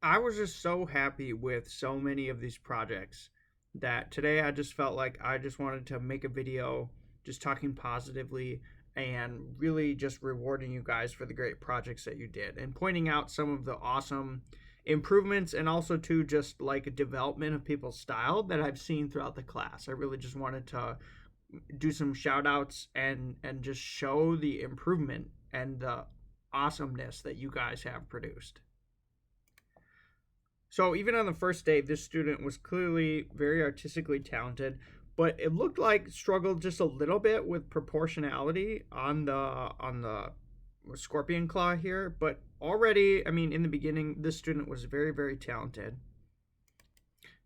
I was just so happy with so many of these projects that today I just felt like I just wanted to make a video just talking positively and really just rewarding you guys for the great projects that you did and pointing out some of the awesome improvements and also to just like a development of people's style that I've seen throughout the class. I really just wanted to do some shout outs and just show the improvement and the awesomeness that you guys have produced. So even on the first day, this student was clearly very artistically talented, but it looked like struggled just a little bit with proportionality on the scorpion claw here. But already, I mean, in the beginning, this student was very, very talented.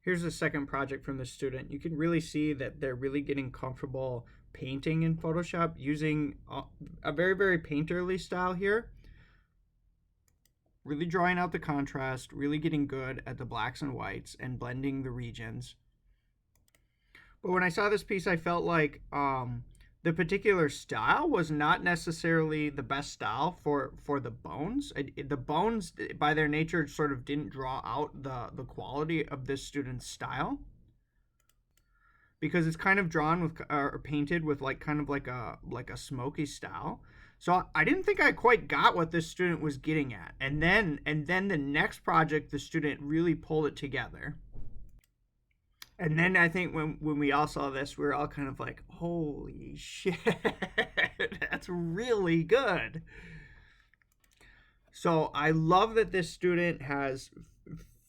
Here's the second project from this student. You can really see that they're really getting comfortable painting in Photoshop using a very, very painterly style here. Really drawing out the contrast, really getting good at the blacks and whites and blending the regions. But when I saw this piece, I felt like the particular style was not necessarily the best style for the bones. The bones, by their nature, sort of didn't draw out the quality of this student's style, because it's kind of drawn with or painted with like kind of like a smoky style. So I didn't think I quite got what this student was getting at. And then the next project, the student really pulled it together. And then I think when we all saw this, we were all kind of like, holy shit, that's really good. So I love that this student has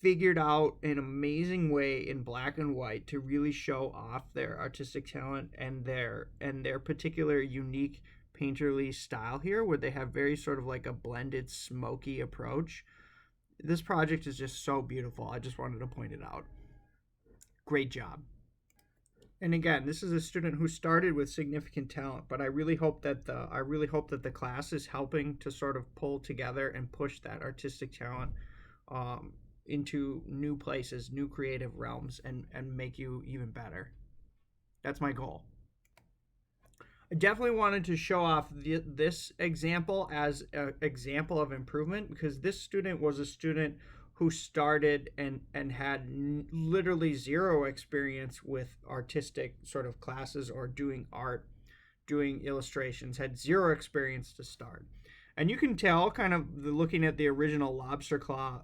figured out an amazing way in black and white to really show off their artistic talent and their particular unique painterly style here, where they have very sort of like a blended smoky approach. This project is just so beautiful. I just wanted to point it out. Great job. And again, this is a student who started with significant talent, but I really hope that the class is helping to sort of pull together and push that artistic talent into new places, new creative realms, and make you even better. That's my goal. I definitely wanted to show off this example as an example of improvement, because this student was a student who started and had literally zero experience with artistic sort of classes or doing art, doing illustrations, had zero experience to start. And you can tell kind of looking at the original lobster claw,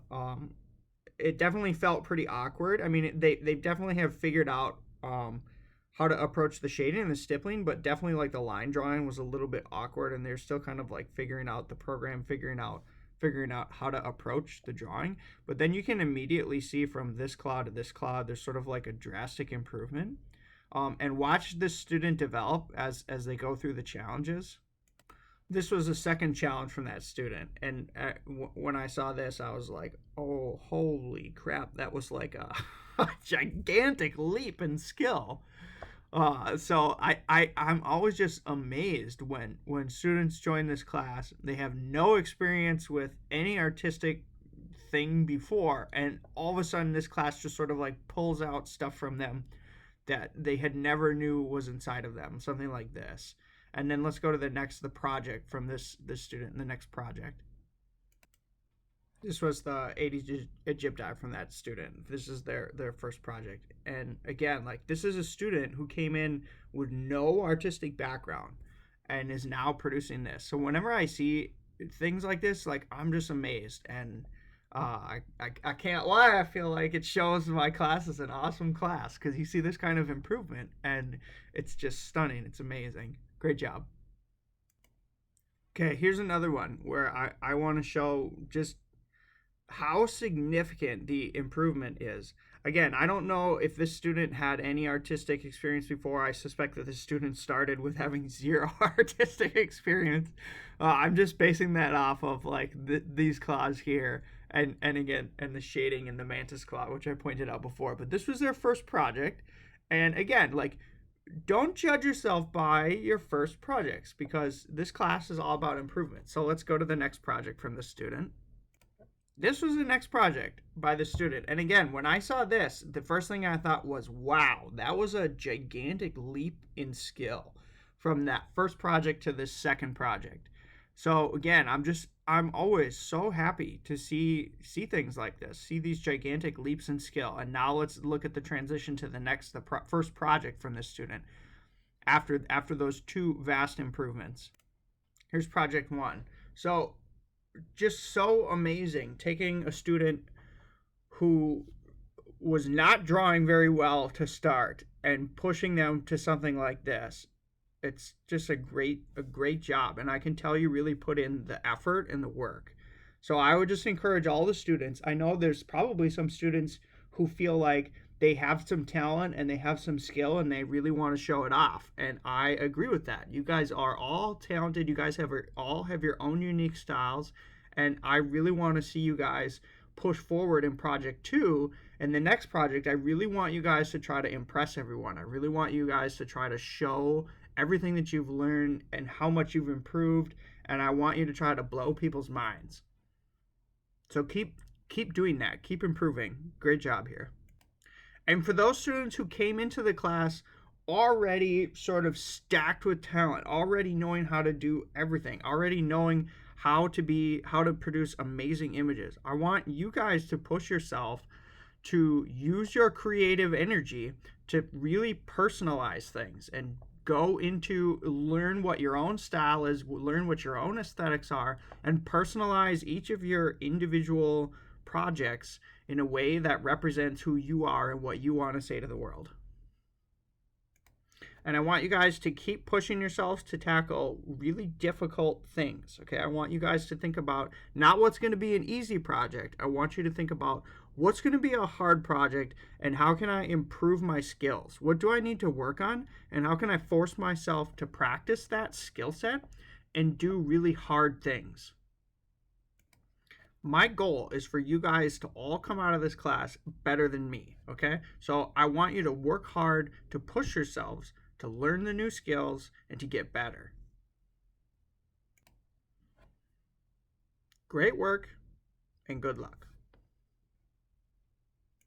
it definitely felt pretty awkward. I mean, they definitely have figured out how to approach the shading and the stippling, but definitely like the line drawing was a little bit awkward, and they're still kind of like figuring out the program, figuring out how to approach the drawing. But then you can immediately see from this cloud to this cloud, there's sort of like a drastic improvement. And watch this student develop as they go through the challenges. This was a second challenge from that student, and when I saw this, I was like, oh, holy crap, that was like a gigantic leap in skill. So I'm always just amazed when students join this class. They have no experience with any artistic thing before, and all of a sudden this class just sort of like pulls out stuff from them that they had never knew was inside of them, something like this. And then let's go to the project from this student, the next project. This was the 80s Egypt dive from that student. This is their first project. And again, like, this is a student who came in with no artistic background and is now producing this. So whenever I see things like this, like, I'm just amazed. And I can't lie, I feel like it shows my class is an awesome class, because you see this kind of improvement and it's just stunning. It's amazing. Great job. Okay, here's another one where I want to show just how significant the improvement is. Again, I don't know if this student had any artistic experience before. I suspect that this student started with having zero artistic experience. I'm just basing that off of like these claws here, and again, and the shading in the mantis claw, which I pointed out before. But this was their first project, and again, like, don't judge yourself by your first projects, because this class is all about improvement. So let's go to the next project from the student. This was the next project by the student. And again, when I saw this, the first thing I thought was, wow, that was a gigantic leap in skill from that first project to this second project. So again, I'm just I'm always so happy to see things like this, see these gigantic leaps in skill. And now let's look at the transition to the first project from this student after those two vast improvements. Here's project one. So just so amazing, taking a student who was not drawing very well to start and pushing them to something like this. It's just a great job, and I can tell you really put in the effort and the work. So I would just encourage all the students. I know there's probably some students who feel like they have some talent and they have some skill and they really want to show it off, and I agree with that. You guys are all talented. You guys all have your own unique styles, and I really want to see you guys push forward in project 2. And the next project, I really want you guys to try to impress everyone. I really want you guys to try to show everything that you've learned and how much you've improved, and I want you to try to blow people's minds. So keep doing that. Keep improving. Great job here. And for those students who came into the class already sort of stacked with talent, already knowing how to do everything, already knowing how to produce amazing images, I want you guys to push yourself to use your creative energy to really personalize things and go into learn what your own style is, learn what your own aesthetics are, and personalize each of your individual projects in a way that represents who you are and what you want to say to the world. And I want you guys to keep pushing yourselves to tackle really difficult things. Okay, I want you guys to think about not what's going to be an easy project. I want you to think about what's going to be a hard project and how can I improve my skills? What do I need to work on? And how can I force myself to practice that skill set and do really hard things? My goal is for you guys to all come out of this class better than me, okay? So I want you to work hard to push yourselves to learn the new skills and to get better. Great work and good luck.